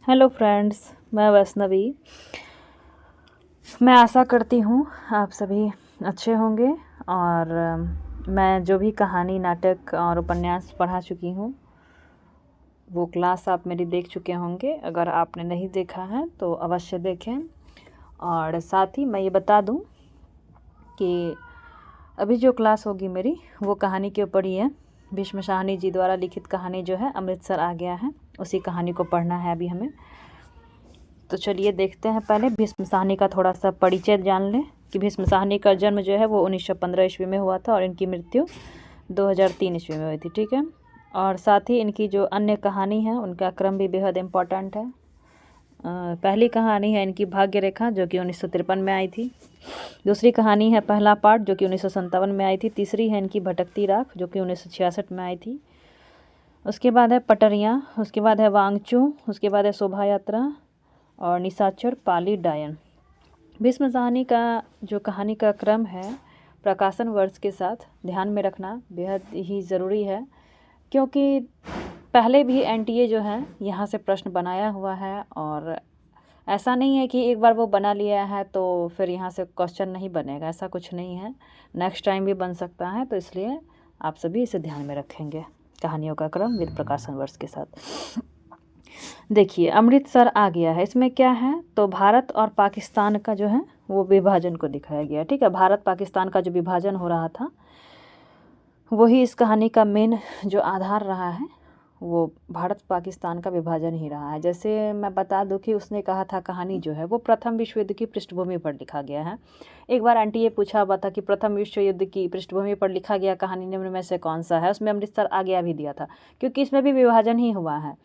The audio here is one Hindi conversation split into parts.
हेलो फ्रेंड्स, मैं वैष्णवी। मैं आशा करती हूँ आप सभी अच्छे होंगे। और मैं जो भी कहानी, नाटक और उपन्यास पढ़ा चुकी हूँ वो क्लास आप मेरी देख चुके होंगे। अगर आपने नहीं देखा है तो अवश्य देखें। और साथ ही मैं ये बता दूँ कि अभी जो क्लास होगी मेरी वो कहानी के ऊपर ही है। भीष्म साहनी जी द्वारा लिखित कहानी जो है अमृतसर आ गया है, उसी कहानी को पढ़ना है अभी हमें। तो चलिए देखते हैं। पहले भीष्म साहनी का थोड़ा सा परिचय जान लें कि भीष्म साहनी का जन्म जो है वो 1915 ईस्वी में हुआ था और इनकी मृत्यु 2003 ईस्वी में हुई थी। ठीक है। और साथ ही इनकी जो अन्य कहानी है उनका क्रम भी बेहद इम्पोर्टेंट है। पहली कहानी है इनकी भाग्य रेखा, जो कि 1953 में आई थी। दूसरी कहानी है पहला पाठ, जो कि 1957 में आई थी। तीसरी है इनकी भटकती राख, जो कि 1966 में आई थी। उसके बाद है पटरियाँ, उसके बाद है वांगचू, उसके बाद है शोभा यात्रा और निशाचर पाली डायन। भीष्म साहनी का जो कहानी का क्रम है प्रकाशन वर्ष के साथ ध्यान में रखना बेहद ही ज़रूरी है, क्योंकि पहले भी एनटीए जो है यहाँ से प्रश्न बनाया हुआ है। और ऐसा नहीं है कि एक बार वो बना लिया है तो फिर यहाँ से क्वेश्चन नहीं बनेगा, ऐसा कुछ नहीं है। नेक्स्ट टाइम भी बन सकता है, तो इसलिए आप सभी इसे ध्यान में रखेंगे। कहानियों का क्रम विद प्रकाशन वर्ष के साथ। देखिए, अमृतसर आ गया है, इसमें क्या है तो भारत और पाकिस्तान का जो है वो विभाजन को दिखाया गया है। ठीक है, भारत पाकिस्तान का जो विभाजन हो रहा था वही इस कहानी का मेन जो आधार रहा है, वो भारत पाकिस्तान का विभाजन ही रहा है। जैसे मैं बता दूं कि उसने कहा था कहानी जो है वो प्रथम विश्व युद्ध की पृष्ठभूमि पर लिखा गया है। एक बार एनटीए पूछा हुआ था कि प्रथम विश्व युद्ध की पृष्ठभूमि पर लिखा गया कहानी निम्न में से कौन सा है, उसमें अमृतसर आ गया भी दिया था, क्योंकि इसमें भी विभाजन ही हुआ है।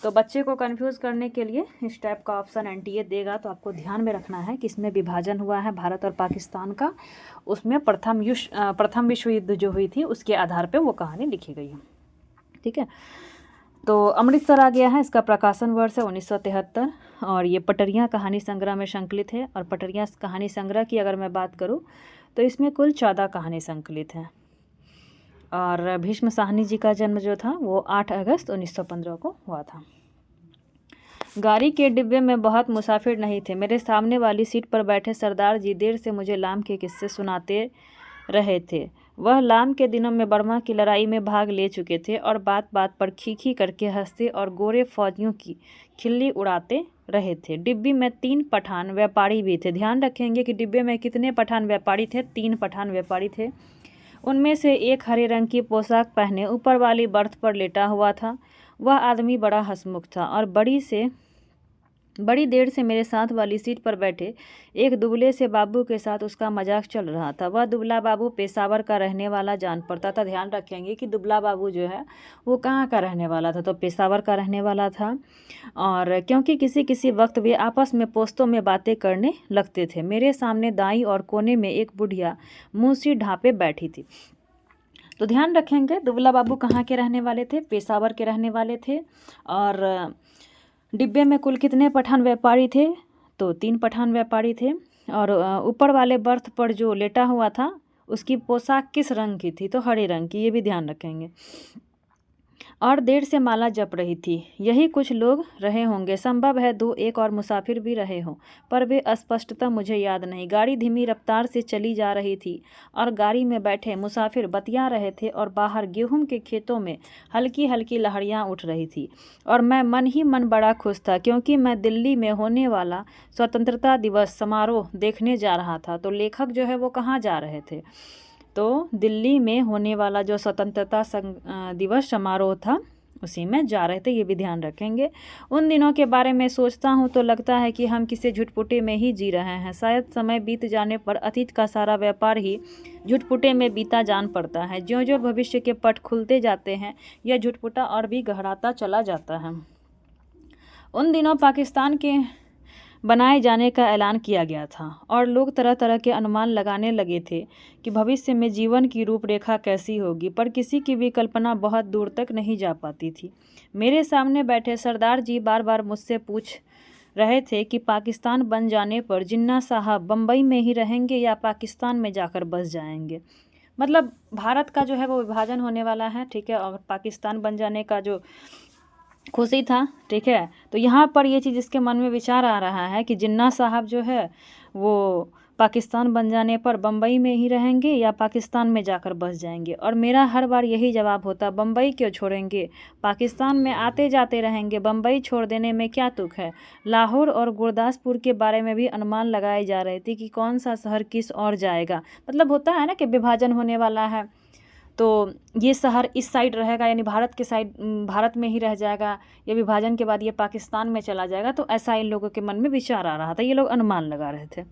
तो बच्चे को कंफ्यूज करने के लिए इस टाइप का ऑप्शन एनटीए देगा, तो आपको ध्यान में रखना है कि इसमें विभाजन हुआ है भारत और पाकिस्तान का। उसमें प्रथम विश्व युद्ध जो हुई थी उसके आधार पर वो कहानी लिखी गई है। ठीक है, तो अमृतसर आ गया है, इसका प्रकाशन वर्ष है 1973 और ये पटरियाँ कहानी संग्रह में संकलित है। और पटरियाँ कहानी संग्रह की अगर मैं बात करूँ तो इसमें कुल 14 कहानी संकलित हैं। और भीष्म साहनी जी का जन्म जो था वो 8 अगस्त 1915 को हुआ था। गाड़ी के डिब्बे में बहुत मुसाफिर नहीं थे। मेरे सामने वाली सीट पर बैठे सरदार जी देर से मुझे लाम के किस्से सुनाते रहे थे। वह लाम के दिनों में बर्मा की लड़ाई में भाग ले चुके थे और बात बात पर खीखी करके हंसते और गोरे फौजियों की खिल्ली उड़ाते रहे थे। डिब्बी में 3 पठान व्यापारी भी थे। ध्यान रखेंगे कि डिब्बे में कितने पठान व्यापारी थे, 3 पठान व्यापारी थे। उनमें से एक हरे रंग की पोशाक पहने ऊपर वाली बर्थ पर लेटा हुआ था। वह आदमी बड़ा हंसमुख था और बड़ी देर से मेरे साथ वाली सीट पर बैठे एक दुबले से बाबू के साथ उसका मजाक चल रहा था। वह दुबला बाबू पेशावर का रहने वाला जान पड़ता था। ध्यान रखेंगे कि दुबला बाबू जो है वो कहाँ का रहने वाला था, तो पेशावर का रहने वाला था। और क्योंकि किसी किसी वक्त वे आपस में पोस्तों में बातें करने लगते थे। मेरे सामने दाईं और कोने में एक बुढ़िया मुँह सी ढांपे बैठी थी। तो ध्यान रखेंगे दुबला बाबू कहाँ के रहने वाले थे, पेशावर के रहने वाले थे। और डिब्बे में कुल कितने पठान व्यापारी थे, तो 3 पठान व्यापारी थे। और ऊपर वाले बर्थ पर जो लेटा हुआ था उसकी पोशाक किस रंग की थी, तो हरे रंग की, ये भी ध्यान रखेंगे। और देर से माला जप रही थी। यही कुछ लोग रहे होंगे, संभव है 2-1 और मुसाफिर भी रहे हों, पर वे स्पष्टता मुझे याद नहीं। गाड़ी धीमी रफ्तार से चली जा रही थी और गाड़ी में बैठे मुसाफिर बतिया रहे थे और बाहर गेहूं के खेतों में हल्की हल्की लहरियां उठ रही थी। और मैं मन ही मन बड़ा खुश था, क्योंकि मैं दिल्ली में होने वाला स्वतंत्रता दिवस समारोह देखने जा रहा था। तो लेखक जो है वो कहाँ जा रहे थे, तो दिल्ली में होने वाला जो स्वतंत्रता दिवस समारोह था उसी में जा रहे थे, ये भी ध्यान रखेंगे। उन दिनों के बारे में सोचता हूँ तो लगता है कि हम किसी झुटपुटे में ही जी रहे हैं। शायद समय बीत जाने पर अतीत का सारा व्यापार ही झुटपुटे में बीता जान पड़ता है। ज्यों ज्यों भविष्य के पट खुलते जाते हैं यह झुटपुटा और भी गहराता चला जाता है। उन दिनों पाकिस्तान के बनाए जाने का ऐलान किया गया था और लोग तरह तरह के अनुमान लगाने लगे थे कि भविष्य में जीवन की रूपरेखा कैसी होगी, पर किसी की भी कल्पना बहुत दूर तक नहीं जा पाती थी। मेरे सामने बैठे सरदार जी बार बार मुझसे पूछ रहे थे कि पाकिस्तान बन जाने पर जिन्ना साहब बम्बई में ही रहेंगे या पाकिस्तान में जाकर बस जाएंगे। मतलब भारत का जो है वो विभाजन होने वाला है, ठीक है, और पाकिस्तान बन जाने का जो खुशी था, ठीक है। तो यहाँ पर ये चीज़ इसके मन में विचार आ रहा है कि जिन्ना साहब जो है वो पाकिस्तान बन जाने पर बम्बई में ही रहेंगे या पाकिस्तान में जाकर बस जाएंगे। और मेरा हर बार यही जवाब होता, बम्बई क्यों छोड़ेंगे, पाकिस्तान में आते जाते रहेंगे, बम्बई छोड़ देने में क्या तुक है। लाहौर और गुरदासपुर के बारे में भी अनुमान लगाए जा रहे थे कि कौन सा शहर किस और जाएगा। मतलब होता है ना कि विभाजन होने वाला है तो ये शहर इस साइड रहेगा, यानी भारत के साइड, भारत में ही रह जाएगा, या विभाजन के बाद ये पाकिस्तान में चला जाएगा। तो ऐसा इन लोगों के मन में विचार आ रहा था, ये लोग अनुमान लगा रहे थे।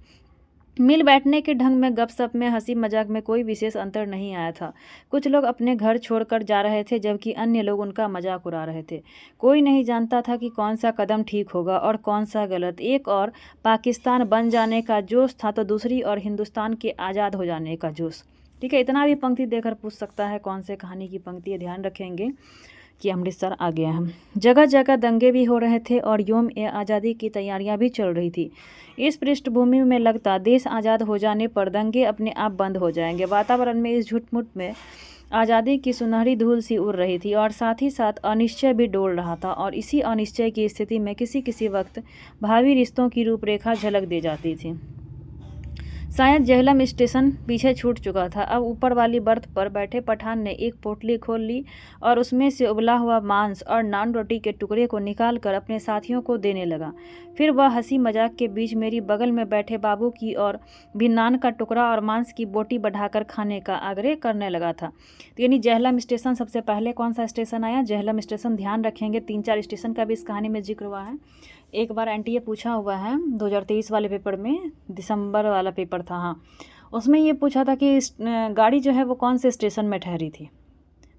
मिल बैठने के ढंग में, गपशप में, हंसी मजाक में कोई विशेष अंतर नहीं आया था। कुछ लोग अपने घर छोड़कर जा रहे थे जबकि अन्य लोग उनका मजाक उड़ा रहे थे। कोई नहीं जानता था कि कौन सा कदम ठीक होगा और कौन सा गलत। एक और पाकिस्तान बन जाने का जोश था तो दूसरी और हिंदुस्तान के आज़ाद हो जाने का जोश। ठीक है, इतना भी पंक्ति देकर पूछ सकता है कौन से कहानी की पंक्ति है। ध्यान रखेंगे कि अमृतसर आ गया है। जगह जगह दंगे भी हो रहे थे और योम ए आज़ादी की तैयारियां भी चल रही थी। इस पृष्ठभूमि में लगता देश आज़ाद हो जाने पर दंगे अपने आप बंद हो जाएंगे। वातावरण में इस झुटमुट में आज़ादी की सुनहरी धूल सी उड़ रही थी और साथ ही साथ अनिश्चय भी डोल रहा था। और इसी अनिश्चय की स्थिति में किसी किसी वक्त भावी रिश्तों की रूपरेखा झलक दे जाती थी। शायद जेहलम स्टेशन पीछे छूट चुका था। अब ऊपर वाली बर्थ पर बैठे पठान ने एक पोटली खोल ली और उसमें से उबला हुआ मांस और नान रोटी के टुकड़े को निकालकर अपने साथियों को देने लगा। फिर वह हंसी मजाक के बीच मेरी बगल में बैठे बाबू की और भी नान का टुकड़ा और मांस की बोटी बढ़ाकर खाने का आग्रह करने लगा था। तो यानी जेहलम स्टेशन सबसे पहले कौन सा स्टेशन आया, जेहलम स्टेशन। ध्यान रखेंगे 3-4 स्टेशन का भी इस कहानी में जिक्र हुआ है। एक बार एनटीए पूछा हुआ है 2023 वाले पेपर में, दिसंबर वाला पेपर था, हाँ, उसमें ये पूछा था कि गाड़ी जो है वो कौन से स्टेशन में ठहरी थी।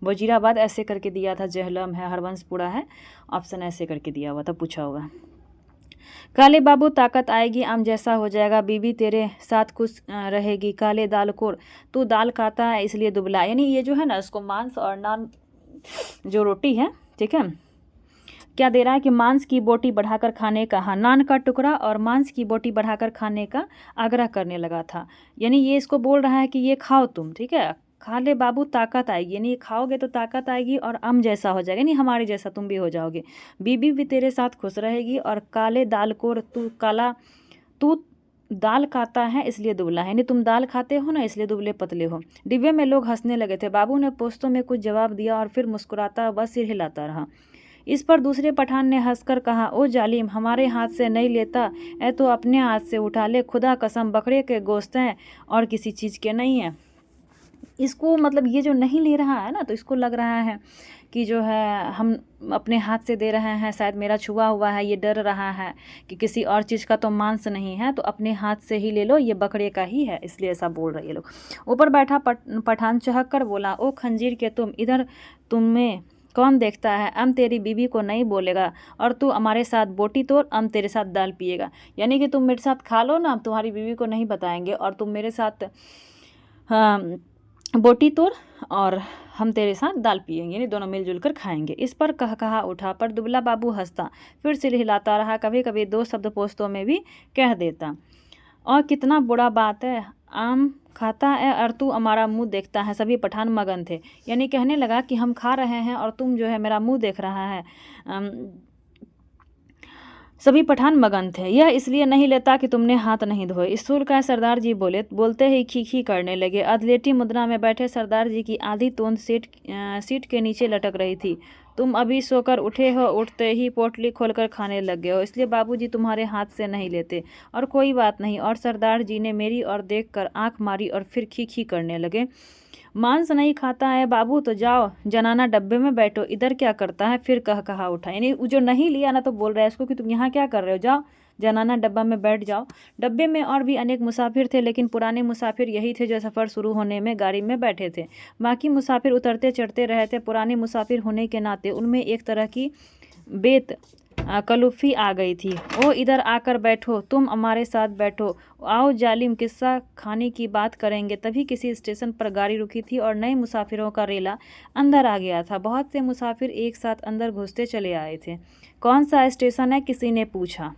वजीराबाद ऐसे करके दिया था, जेहलम है, हरवंशपुरा है, ऑप्शन ऐसे करके दिया हुआ था, पूछा हुआ। काले बाबू ताकत आएगी, आम जैसा हो जाएगा, बीबी तेरे साथ खुश रहेगी, काले दालकोर तू दाल खाता है इसलिए दुबला। यानी ये जो है ना, इसको मांस और नान जो रोटी है, ठीक है, क्या दे रहा है कि मांस की बोटी बढ़ाकर खाने का, हाँ, नान का टुकड़ा और मांस की बोटी बढ़ाकर खाने का आग्रह करने लगा था। यानी ये इसको बोल रहा है कि ये खाओ तुम, ठीक है, खा ले बाबू, ताकत आएगी। यानी खाओगे तो ताकत आएगी और हम जैसा हो जाएगा, यानी हमारे जैसा तुम भी हो जाओगे, बीबी भी तेरे साथ खुश रहेगी, और काले दाल को तू दाल खाता है इसलिए दुबला है, यानी तुम दाल खाते हो ना इसलिए दुबले पतले हो। डिब्बे में लोग हंसने लगे थे। बाबू ने पोस्तों में कुछ जवाब दिया और फिर मुस्कुराता व सिर हिलाता रहा। इस पर दूसरे पठान ने हंसकर कहा, ओ जालिम, हमारे हाथ से नहीं लेता है तो अपने हाथ से उठा ले, खुदा कसम बकरे के गोश्त हैं और किसी चीज़ के नहीं है। इसको मतलब ये जो नहीं ले रहा है ना, तो इसको लग रहा है कि जो है हम अपने हाथ से दे रहे हैं, शायद मेरा छुआ हुआ है, ये डर रहा है कि किसी और चीज़ का तो मांस नहीं है, तो अपने हाथ से ही ले लो, ये बकरे का ही है, इसलिए ऐसा बोल रहे ये लोग। ऊपर बैठा पठान चहक कर बोला, ओ खंजीर के तुम, इधर तुम्हें कौन देखता है, हम तेरी बीबी को नहीं बोलेगा और तू हमारे साथ बोटी तोड़, हम तेरे साथ दाल पिएगा। यानी कि तुम मेरे साथ खा लो ना, तुम्हारी बीबी को नहीं बताएंगे, और तुम मेरे साथ बोटी तोड़ और हम तेरे साथ दाल पिएंगे, यानी दोनों मिलजुल कर खाएंगे। इस पर कहा उठा, पर दुबला बाबू हंसता, फिर सिर हिलाता रहा, कभी कभी 2 शब्द पोस्तों में भी कह देता, और कितना बुरा बात है, आम खाता है और तू हमारा मुंह देखता है। सभी पठान मगन थे, यानी कहने लगा कि हम खा रहे हैं और तुम जो है मेरा मुंह देख रहा है। सभी पठान मगन थे। यह इसलिए नहीं लेता कि तुमने हाथ नहीं धोए, स्कूल का सरदार जी बोलते ही खी करने लगे। अधलेटी मुद्रा में बैठे सरदार जी की आधी तोंद सीट के नीचे लटक रही थी। तुम अभी सोकर उठे हो, उठते ही पोटली खोलकर खाने लग गए हो, इसलिए बाबूजी तुम्हारे हाथ से नहीं लेते। और कोई बात नहीं। और सरदार जी ने मेरी ओर देखकर आंख मारी और फिर खी करने लगे। मांस नहीं खाता है बाबू तो जाओ जनाना डब्बे में बैठो, इधर क्या करता है, फिर कहा उठा। यानी जो नहीं लिया ना तो बोल रहा है इसको कि तुम यहाँ क्या कर रहे हो, जाओ जनाना डब्बा में बैठ जाओ। डब्बे में और भी अनेक मुसाफिर थे, लेकिन पुराने मुसाफिर यही थे जो सफ़र शुरू होने में गाड़ी में बैठे थे। बाकी मुसाफिर उतरते चढ़ते रहे थे। पुराने मुसाफिर होने के नाते उनमें एक तरह की कलुफ़ी आ गई थी। ओ इधर आकर बैठो, तुम हमारे साथ बैठो, आओ जालिम किस्सा खाने की बात करेंगे। तभी किसी स्टेशन पर गाड़ी रुकी थी और नए मुसाफिरों का रेला अंदर आ गया था। बहुत से मुसाफिर एक साथ अंदर घुसते चले आए थे। कौन सा स्टेशन है, किसी ने पूछा।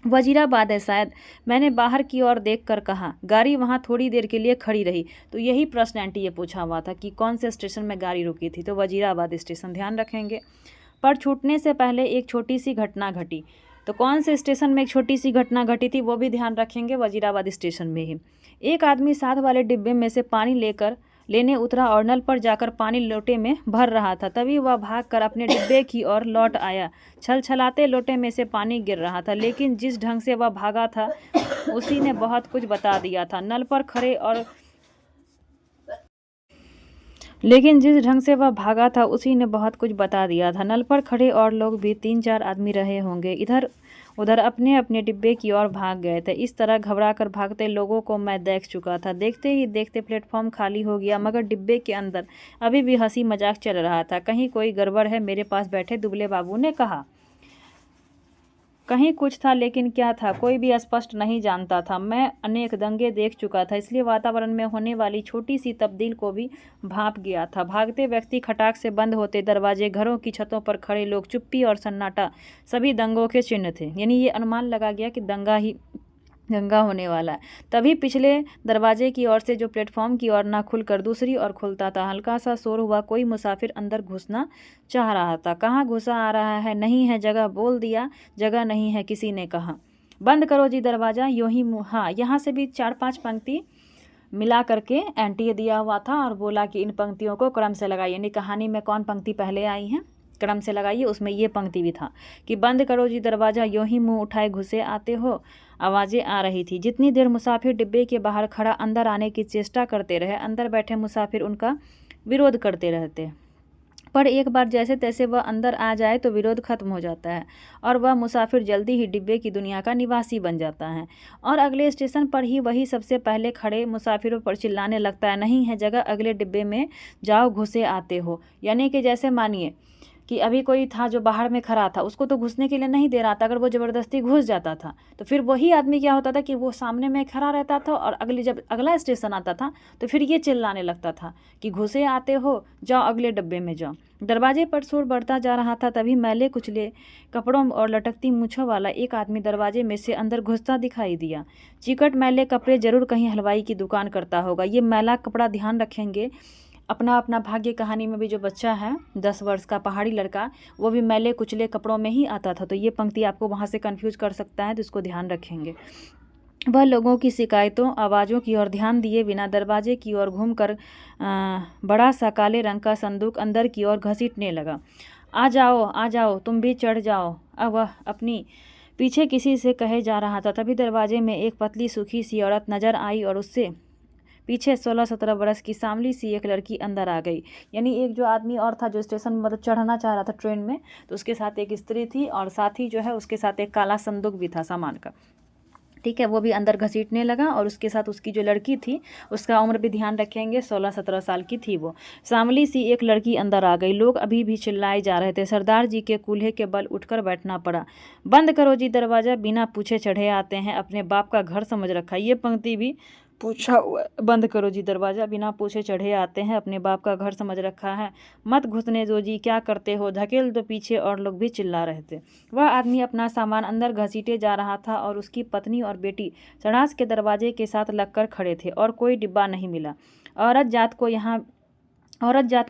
वजीराबाद है शायद, मैंने बाहर की ओर देखकर कहा। गाड़ी वहाँ थोड़ी देर के लिए खड़ी रही। तो यही प्रश्न आंटी ये पूछा हुआ था कि कौन से स्टेशन में गाड़ी रुकी थी, तो वजीराबाद स्टेशन। ध्यान रखेंगे। पर छूटने से पहले एक छोटी सी घटना घटी। तो कौन से स्टेशन में एक छोटी सी घटना घटी थी वो भी ध्यान रखेंगे, वजीराबाद स्टेशन में ही। एक आदमी साथ वाले डिब्बे में से पानी लेने उतरा और नल पर जाकर पानी लोटे में भर रहा था। तभी वह भागकर अपने डिब्बे की ओर लौट आया। छलछलाते लोटे में से पानी गिर रहा था, लेकिन जिस ढंग से वह भागा था उसी ने बहुत कुछ बता दिया था। नल पर खड़े और नल पर खड़े और लोग भी 3-4 आदमी रहे होंगे, इधर उधर अपने अपने डिब्बे की ओर भाग गए थे। इस तरह घबराकर भागते लोगों को मैं देख चुका था। देखते ही देखते प्लेटफॉर्म खाली हो गया, मगर डिब्बे के अंदर अभी भी हंसी मजाक चल रहा था। कहीं कोई गड़बड़ है, मेरे पास बैठे दुबले बाबू ने कहा। कहीं कुछ था, लेकिन क्या था कोई भी स्पष्ट नहीं जानता था। मैं अनेक दंगे देख चुका था, इसलिए वातावरण में होने वाली छोटी सी तब्दील को भी भांप गया था। भागते व्यक्ति, खटाक से बंद होते दरवाजे, घरों की छतों पर खड़े लोग, चुप्पी और सन्नाटा सभी दंगों के चिन्ह थे। यानी ये अनुमान लगा गया कि दंगा होने वाला है। तभी पिछले दरवाजे की ओर से, जो प्लेटफॉर्म की ओर ना खुलकर दूसरी ओर खुलता था, हल्का सा शोर हुआ। कोई मुसाफिर अंदर घुसना चाह रहा था। कहाँ घुसा आ रहा है? नहीं है जगह, बोल दिया। जगह नहीं है, किसी ने कहा। बंद करो जी दरवाज़ा। यूं ही हाँ, यहाँ से भी 4-5 पंक्ति मिला करके एंटी दिया हुआ था और बोला कि इन पंक्तियों को क्रम से लगाइए। यानी कहानी में कौन पंक्ति पहले आई है, क्रम से लगाइए। उसमें ये पंक्ति भी था कि बंद करो जी दरवाज़ा, यूं ही मुंह उठाए घुसे आते हो। आवाज़ें आ रही थी। जितनी देर मुसाफिर डिब्बे के बाहर खड़ा अंदर आने की चेष्टा करते रहे, अंदर बैठे मुसाफिर उनका विरोध करते रहते। पर एक बार जैसे तैसे वह अंदर आ जाए तो विरोध खत्म हो जाता है और वह मुसाफिर जल्दी ही डिब्बे की दुनिया का निवासी बन जाता है और अगले स्टेशन पर ही वही सबसे पहले खड़े मुसाफिरों पर चिल्लाने लगता है, नहीं है जगह, अगले डिब्बे में जाओ, घुसे आते हो। यानी कि जैसे मानिए कि अभी कोई था जो बाहर में खड़ा था, उसको तो घुसने के लिए नहीं दे रहा था। अगर वो ज़बरदस्ती घुस जाता था तो फिर वही आदमी क्या होता था कि वो सामने में खड़ा रहता था और जब अगला स्टेशन आता था तो फिर ये चिल्लाने लगता था कि घुसे आते हो, जाओ अगले डब्बे में जाओ। दरवाजे पर शोर बढ़ता जा रहा था। तभी मैले कुचले कपड़ों और लटकती मूँछों वाला एक आदमी दरवाजे में से अंदर घुसता दिखाई दिया। चिकट मैले कपड़े, जरूर कहीं हलवाई की दुकान करता होगा। ये मैला कपड़ा, ध्यान रखेंगे, अपना अपना भाग्य कहानी में भी जो बच्चा है 10 वर्ष का पहाड़ी लड़का, वो भी मैले कुचले कपड़ों में ही आता था। तो ये पंक्ति आपको वहाँ से कंफ्यूज कर सकता है, तो इसको ध्यान रखेंगे। वह लोगों की शिकायतों, आवाज़ों की ओर ध्यान दिए बिना दरवाजे की ओर घूमकर बड़ा सा काले रंग का संदूक अंदर की ओर घसीटने लगा। आ जाओ, तुम भी चढ़ जाओ। अब वह अपनी पीछे किसी से कहे जा रहा था। तभी दरवाजे में एक पतली सूखी सी औरत नजर आई और उससे पीछे 16-17 बरस की सांवली सी एक लड़की अंदर आ गई। यानी एक जो आदमी और था जो स्टेशन मतलब चढ़ना चाह रहा था ट्रेन में, तो उसके साथ एक स्त्री थी और साथ ही जो है उसके साथ एक काला संदूक भी था सामान का। ठीक है, वो भी अंदर घसीटने लगा और उसके साथ उसकी जो लड़की थी उसका उम्र भी ध्यान रखेंगे, 16-17 साल की थी वो। सांवली सी एक लड़की अंदर आ गई। लोग अभी भी चिल्लाए जा रहे थे। सरदार जी के कूल्हे के बल उठकर बैठना पड़ा। बंद करो जी दरवाज़ा, बिना पूछे चढ़े आते हैं, अपने बाप का घर समझ रखा। ये पंक्ति भी पूछा हुआ। बंद करो जी दरवाज़ा, बिना पूछे चढ़े आते हैं, अपने बाप का घर समझ रखा है, मत घुसने दो जी, क्या करते हो, धकेल दो पीछे। और लोग भी चिल्ला रहे थे। वह आदमी अपना सामान अंदर घसीटे जा रहा था और उसकी पत्नी और बेटी सड़ास के दरवाजे के साथ लगकर खड़े थे और कोई डिब्बा नहीं मिला। औरत जात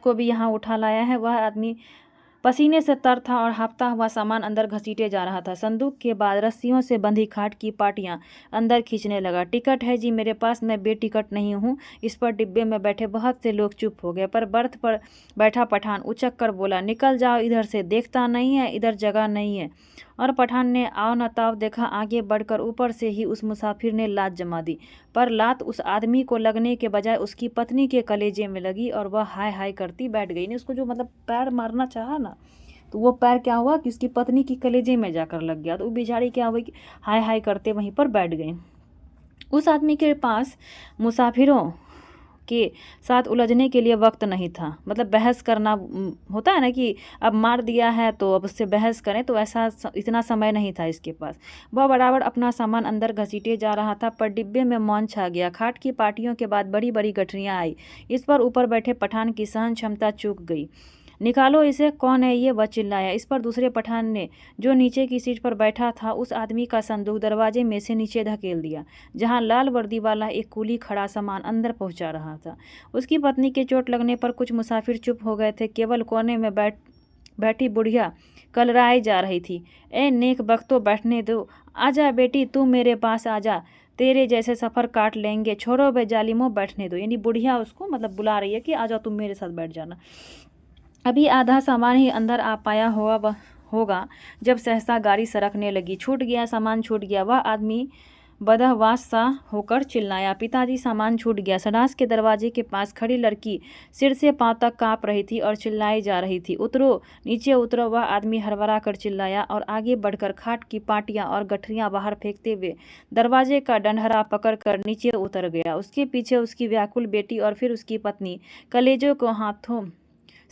को भी यहाँ उठा लाया है। वह आदमी पसीने से तर था और हाँफता हुआ सामान अंदर घसीटे जा रहा था। संदूक के बाद रस्सियों से बंधी खाट की पाटियां अंदर खींचने लगा। टिकट है जी मेरे पास, मैं बेटिकट नहीं हूँ। इस पर डिब्बे में बैठे बहुत से लोग चुप हो गए, पर बर्थ पर बैठा पठान उचक कर बोला, निकल जाओ इधर से, देखता नहीं है इधर जगह नहीं है। और पठान ने आओ न ताव देखा। आगे बढ़कर ऊपर से ही उस मुसाफिर ने लात जमा दी, पर लात उस आदमी को लगने के बजाय उसकी पत्नी के कलेजे में लगी और वह हाय हाय करती बैठ गई। उसको जो मतलब पैर मारना चाहा ना, तो वो पैर क्या हुआ कि उसकी पत्नी की कलेजे में जाकर लग गया। तो वो बेचारी क्या हुई कि हाय हाय करते वहीं पर बैठ गई। उस आदमी के पास मुसाफिरों के साथ उलझने के लिए वक्त नहीं था। मतलब बहस करना होता है ना कि अब मार दिया है तो अब उससे बहस करें, तो ऐसा इतना समय नहीं था इसके पास। वह बराबर अपना सामान अंदर घसीटे जा रहा था, पर डिब्बे में मौन छा गया। खाट की पार्टियों के बाद बड़ी बड़ी गठरियाँ आई। इस पर ऊपर बैठे पठान की सहन क्षमता चूक गई। निकालो इसे, कौन है ये, वह चिल्लाया। इस पर दूसरे पठान ने, जो नीचे की सीट पर बैठा था, उस आदमी का संदूक दरवाजे में से नीचे धकेल दिया, जहां लाल वर्दी वाला एक कूली खड़ा सामान अंदर पहुंचा रहा था। उसकी पत्नी के चोट लगने पर कुछ मुसाफिर चुप हो गए थे। केवल कोने में बैठी बुढ़िया कलराई जा रही थी। ए नेक बख्तो, बैठने दो, आजा बेटी तू मेरे पास आजा, तेरे जैसे सफ़र काट लेंगे, छोड़ो बे जालिमो, बैठने दो। यानी बुढ़िया उसको मतलब बुला रही है कि आजा तुम मेरे साथ बैठ जाना। अभी आधा सामान ही अंदर आ पाया होगा जब सहसा गाड़ी सरकने लगी। छूट गया सामान, छूट गया। वह आदमी बदहवास सा होकर चिल्लाया, पिताजी सामान छूट गया। सड़ास के दरवाजे के पास खड़ी लड़की सिर से पांव तक काँप रही थी और चिल्लाई जा रही थी, उतरो, नीचे उतरो। वह आदमी हड़बड़ा कर चिल्लाया और आगे बढ़कर खाट की पाटियां और गठरियां बाहर फेंकते हुए दरवाजे का डंडहरा पकड़कर नीचे उतर गया। उसके पीछे उसकी व्याकुल बेटी और फिर उसकी पत्नी कलेजों को हाथों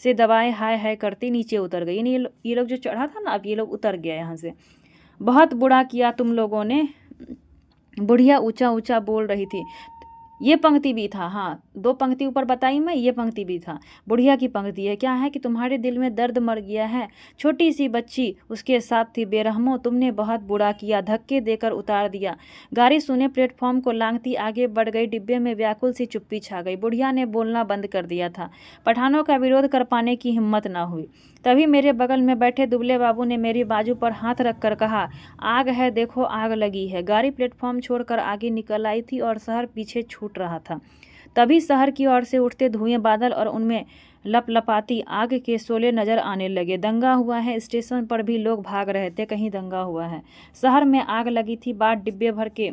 से दबाए हाय हाय करती नीचे उतर गई। यानी ये लोग जो चढ़ा था ना, अब ये लोग उतर गया यहाँ से। बहुत बुरा किया तुम लोगों ने, बुढ़िया ऊंचा ऊंचा बोल रही थी। ये पंक्ति भी था, हाँ, 2 पंक्ति ऊपर बताई मैं, ये पंक्ति भी था। बुढ़िया की पंक्ति है, क्या है कि तुम्हारे दिल में दर्द मर गया है, छोटी सी बच्ची उसके साथ थी, बेरहमो तुमने बहुत बुरा किया, धक्के देकर उतार दिया। गाड़ी सुने प्लेटफॉर्म को लांघती आगे बढ़ गई। डिब्बे में व्याकुल सी चुप्पी छा गई। बुढ़िया ने बोलना बंद कर दिया था। पठानों का विरोध कर पाने की हिम्मत न हुई। तभी मेरे बगल में बैठे दुबले बाबू ने मेरी बाजू पर हाथ रखकर कहा, आग है, देखो आग लगी है। गाड़ी प्लेटफॉर्म छोड़कर आगे निकल आई थी और शहर पीछे छूट रहा था। तभी शहर की ओर से उठते धुएं बादल और उनमें लपलपाती आग के शोले नजर आने लगे। दंगा हुआ है, स्टेशन पर भी लोग भाग रहे थे, कहीं दंगा हुआ है। शहर में आग लगी थी, बात डिब्बे भर के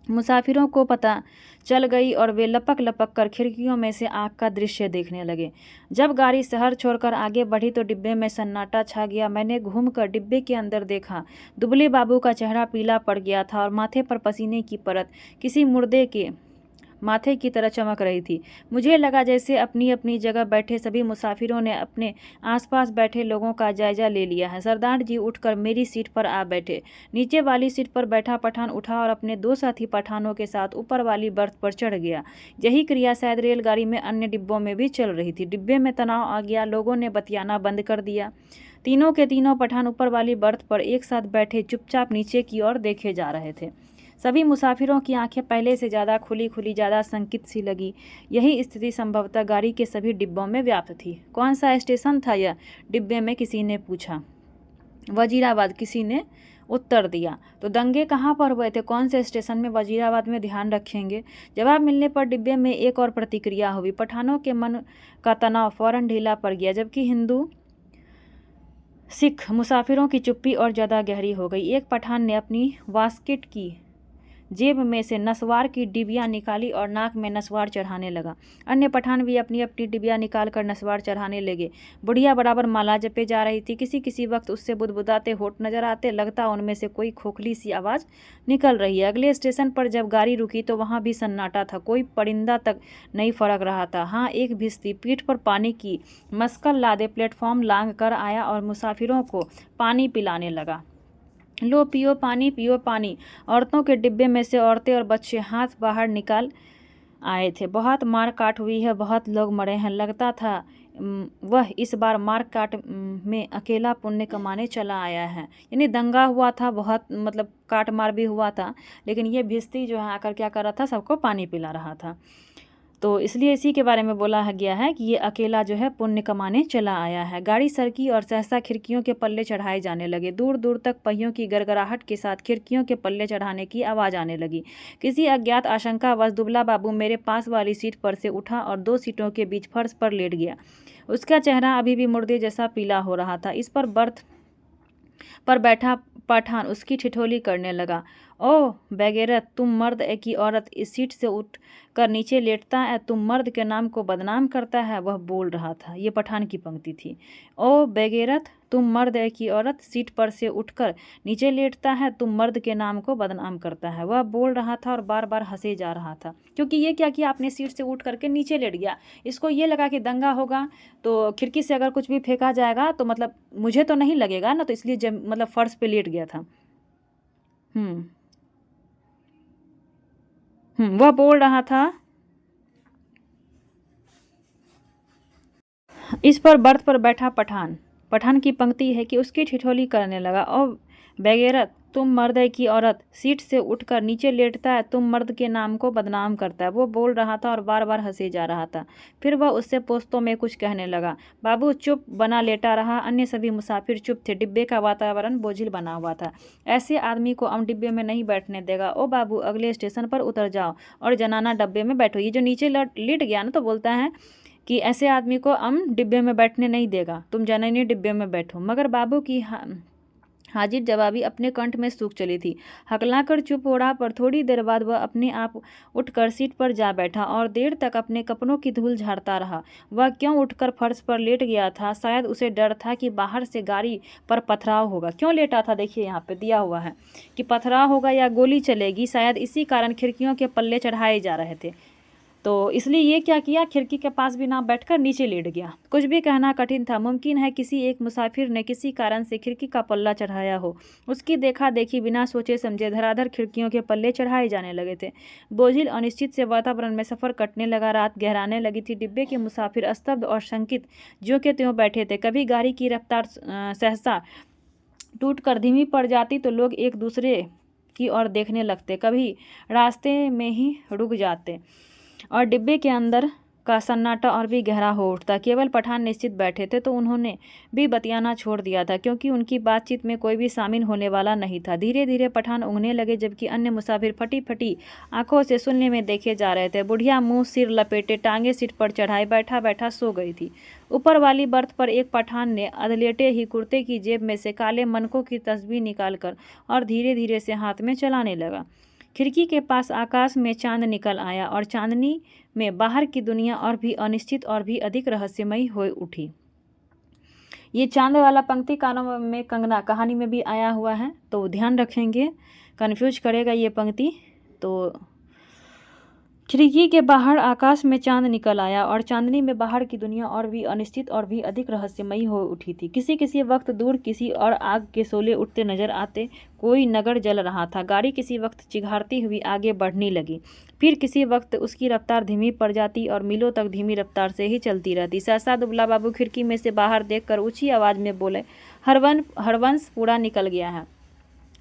मुसाफिरों को पता चल गई और वे लपक लपक कर खिड़कियों में से आग का दृश्य देखने लगे। जब गाड़ी शहर छोड़कर आगे बढ़ी तो डिब्बे में सन्नाटा छा गया। मैंने घूमकर डिब्बे के अंदर देखा। दुबले बाबू का चेहरा पीला पड़ गया था और माथे पर पसीने की परत किसी मुर्दे के माथे की तरह चमक रही थी। मुझे लगा जैसे अपनी अपनी जगह बैठे सभी मुसाफिरों ने अपने आसपास बैठे लोगों का जायजा ले लिया है। सरदार जी उठकर मेरी सीट पर आ बैठे। नीचे वाली सीट पर बैठा पठान उठा और अपने 2 साथी पठानों के साथ ऊपर वाली बर्थ पर चढ़ गया। यही क्रिया शायद रेलगाड़ी में अन्य डिब्बों में भी चल रही थी। डिब्बे में तनाव आ गया, लोगों ने बतियाना बंद कर दिया। तीनों के तीनों पठान ऊपर वाली बर्थ पर एक साथ बैठे चुपचाप नीचे की ओर देखे जा रहे थे। सभी मुसाफिरों की आंखें पहले से ज़्यादा खुली खुली, ज़्यादा संकित सी लगी। यही स्थिति संभवतः गाड़ी के सभी डिब्बों में व्याप्त थी। कौन सा स्टेशन था यह? डिब्बे में किसी ने पूछा। वजीराबाद, किसी ने उत्तर दिया। तो दंगे कहाँ पर हुए थे, कौन से स्टेशन में? वजीराबाद में, ध्यान रखेंगे। जवाब मिलने पर डिब्बे में एक और प्रतिक्रिया हुई। पठानों के मन का तनाव फौरन ढीला पड़ गया, जबकि हिंदू सिख मुसाफिरों की चुप्पी और ज़्यादा गहरी हो गई। एक पठान ने अपनी वास्केट की जेब में से नस्वार की डिबिया निकाली और नाक में नस्वार चढ़ाने लगा। अन्य पठान भी अपनी अपनी डिबिया निकाल कर नस्वार चढ़ाने लगे। बुढ़िया बराबर माला जपे जा रही थी। किसी किसी वक्त उससे बुदबुदाते होठ नजर आते, लगता उनमें से कोई खोखली सी आवाज़ निकल रही है। अगले स्टेशन पर जब गाड़ी रुकी तो वहाँ भी सन्नाटा था। कोई परिंदा तक नहीं फड़क रहा था। हाँ, एक भिश्ती पीठ पर पानी की मस्कल लादे प्लेटफॉर्म लांघ कर आया और मुसाफिरों को पानी पिलाने लगा। लो, पियो पानी, पियो पानी। औरतों के डिब्बे में से औरतें और बच्चे हाथ बाहर निकाल आए थे। बहुत मार काट हुई है, बहुत लोग मरे हैं। लगता था वह इस बार मार काट में अकेला पुण्य कमाने चला आया है। यानी दंगा हुआ था, बहुत मतलब काट मार भी हुआ था, लेकिन ये भिश्ती जो है आकर क्या कर रहा था, सबको पानी पिला रहा था। तो इसलिए इसी के बारे में बोला गया है कि ये अकेला जो है पुण्य कमाने चला आया है। गाड़ी सरकी और सहसा खिड़कियों के पल्ले चढ़ाए जाने लगे। दूर दूर तक पहियों की गड़गड़ाहट के साथ खिड़कियों के पल्ले चढ़ाने की आवाज़ आने लगी। किसी अज्ञात आशंकावश दुबला बाबू मेरे पास वाली सीट पर से उठा और 2 सीटों के बीच फर्श पर लेट गया। उसका चेहरा अभी भी मुर्दे जैसा पीला हो रहा था। इस पर बर्थ पर बैठा पठान उसकी ठिठोली करने लगा। ओह बेगैरत, तुम मर्द है कि औरत, इस सीट से उठ कर नीचे लेटता है, तुम मर्द के नाम को बदनाम करता है। वह बोल रहा था। ये पठान की पंक्ति थी। ओह बेगैरत, तुम मर्द है कि औरत, सीट पर से उठकर नीचे लेटता है, तुम मर्द के नाम को बदनाम करता है। वह बोल रहा था और बार बार हंसे जा रहा था, क्योंकि ये क्या किया, अपने सीट से उठ करके नीचे लेट गया। इसको ये लगा कि दंगा होगा तो खिड़की से अगर कुछ भी फेंका जाएगा तो मतलब मुझे तो नहीं लगेगा ना, तो इसलिए जब मतलब फर्श पे लेट गया था। वह बोल रहा था। इस पर बर्थ पर बैठा पठान की पंक्ति है कि उसकी ठिठोली करने लगा। ओ बेगैरत, तुम मर्द है कि औरत, सीट से उठकर नीचे लेटता है, तुम मर्द के नाम को बदनाम करता है। वो बोल रहा था और बार बार हंसे जा रहा था। फिर वह उससे पोस्तों में कुछ कहने लगा। बाबू चुप बना लेटा रहा। अन्य सभी मुसाफिर चुप थे। डिब्बे का वातावरण बोझिल बना हुआ था। ऐसे आदमी को हम डिब्बे में नहीं बैठने देगा। ओ बाबू, अगले स्टेशन पर उतर जाओ और जनाना डब्बे में बैठो। ये जो नीचे लेट गया ना, तो बोलता है कि ऐसे आदमी को हम डिब्बे में बैठने नहीं देगा, तुम जननी डिब्बे में बैठो। मगर बाबू की हाजिर जवाबी अपने कंठ में सूख चली थी। हकलाकर चुप हो रहा, पर थोड़ी देर बाद वह अपने आप उठकर सीट पर जा बैठा और देर तक अपने कपड़ों की धूल झाड़ता रहा। वह क्यों उठकर फर्श पर लेट गया था? शायद उसे डर था कि बाहर से गाड़ी पर पथराव होगा। क्यों लेटा था? देखिए यहाँ पे दिया हुआ है कि पथराव होगा या गोली चलेगी। शायद इसी कारण खिड़कियों के पल्ले चढ़ाए जा रहे थे। तो इसलिए ये क्या किया, खिड़की के पास भी ना बैठकर नीचे लेट गया। कुछ भी कहना कठिन था। मुमकिन है किसी एक मुसाफिर ने किसी कारण से खिड़की का पल्ला चढ़ाया हो। उसकी देखा देखी बिना सोचे समझे धड़ाधड़ खिड़कियों के पल्ले चढ़ाए जाने लगे थे। बोझिल अनिश्चित से वातावरण में सफ़र कटने लगा। रात गहराने लगी थी। डिब्बे के मुसाफिर स्तब्ध और शंकित ज्यों के त्यों बैठे थे। कभी गाड़ी की रफ्तार सहसा टूट कर धीमी पड़ जाती तो लोग एक दूसरे की ओर देखने लगते, कभी रास्ते में ही रुक जाते और डिब्बे के अंदर का सन्नाटा और भी गहरा हो उठता। केवल पठान निश्चित बैठे थे तो उन्होंने भी बतियाना छोड़ दिया था, क्योंकि उनकी बातचीत में कोई भी शामिल होने वाला नहीं था। धीरे धीरे पठान ऊँघने लगे, जबकि अन्य मुसाफिर फटी फटी आंखों से शून्य में देखे जा रहे थे। बुढ़िया मुंह सिर लपेटे टांगे सीट पर चढ़ाए बैठा बैठा सो गई थी। ऊपर वाली बर्थ पर एक पठान ने अधलेटे ही कुर्ते की जेब में से काले मनकों की तस्वीर निकालकर और धीरे धीरे से हाथ में चलाने लगा। खिड़की के पास आकाश में चांद निकल आया और चांदनी में बाहर की दुनिया और भी अनिश्चित और भी अधिक रहस्यमयी हो उठी। ये चांद वाला पंक्ति कानों में कंगना कहानी में भी आया हुआ है, तो ध्यान रखेंगे, कन्फ्यूज करेगा ये पंक्ति। तो खिड़की के बाहर आकाश में चांद निकल आया और चांदनी में बाहर की दुनिया और भी अनिश्चित और भी अधिक रहस्यमयी हो उठी थी। किसी किसी वक्त दूर किसी और आग के शोले उठते नजर आते। कोई नगर जल रहा था। गाड़ी किसी वक्त चिघाड़ती हुई आगे बढ़ने लगी, फिर किसी वक्त उसकी रफ्तार धीमी पड़ जाती और मीलों तक धीमी रफ्तार से ही चलती रहती। सहसा दुबला बाबू खिड़की में से बाहर देखकर ऊंची आवाज़ में बोले, हरवंशपुरा निकल गया है।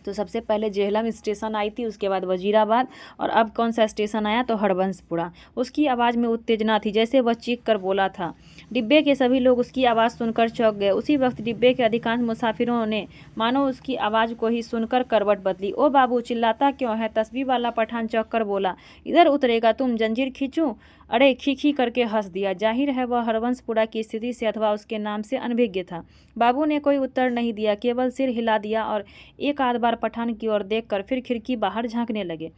तो सबसे पहले जेहलम स्टेशन आई थी, उसके बाद वजीराबाद, और अब कौन सा स्टेशन आया? तो हरवंशपुरा। उसकी आवाज़ में उत्तेजना थी, जैसे वह चीख कर बोला था। डिब्बे के सभी लोग उसकी आवाज़ सुनकर चौंक गए। उसी वक्त डिब्बे के अधिकांश मुसाफिरों ने मानो उसकी आवाज़ को ही सुनकर करवट बदली। ओ बाबू, चिल्लाता क्यों है? तस्बीह वाला पठान चौंक कर बोला। इधर उतरेगा तुम, जंजीर खींचूं? अरे, खी करके हंस दिया। जाहिर है वह हरवंशपुरा की स्थिति से अथवा उसके नाम से अनभिज्ञ था। बाबू ने कोई उत्तर नहीं दिया, केवल सिर हिला दिया और एक आध बार पठान की ओर देखकर फिर खिड़की बाहर झांकने लगे।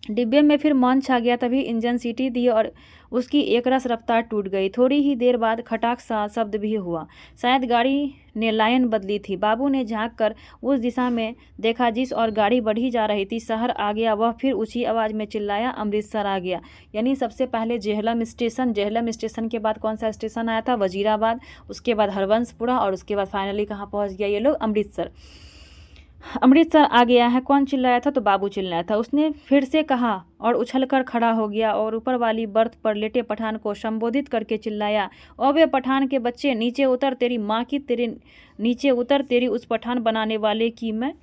डिब्बे में फिर मौन छा गया। तभी इंजन सीटी दी और उसकी एकरस रफ्तार टूट गई। थोड़ी ही देर बाद खटाक सा शब्द भी हुआ। शायद गाड़ी ने लाइन बदली थी। बाबू ने झांक कर उस दिशा में देखा जिस और गाड़ी बढ़ी जा रही थी। शहर आ गया। वह फिर ऊंची आवाज़ में चिल्लाया, अमृतसर आ गया। यानी सबसे पहले जेहलम स्टेशन के बाद कौन सा स्टेशन आया था? वजीराबाद। उसके बाद हरवंशपुरा और उसके बाद फाइनली कहाँ पहुँच गया ये लोग? अमृतसर आ गया है। कौन चिल्लाया था? तो बाबू चिल्लाया था। उसने फिर से कहा और उछलकर खड़ा हो गया और ऊपर वाली बर्थ पर लेटे पठान को संबोधित करके चिल्लाया, ओबे पठान के बच्चे, नीचे उतर, तेरी माँ की तेरे नीचे उतर, तेरी उस पठान बनाने वाले की मैं।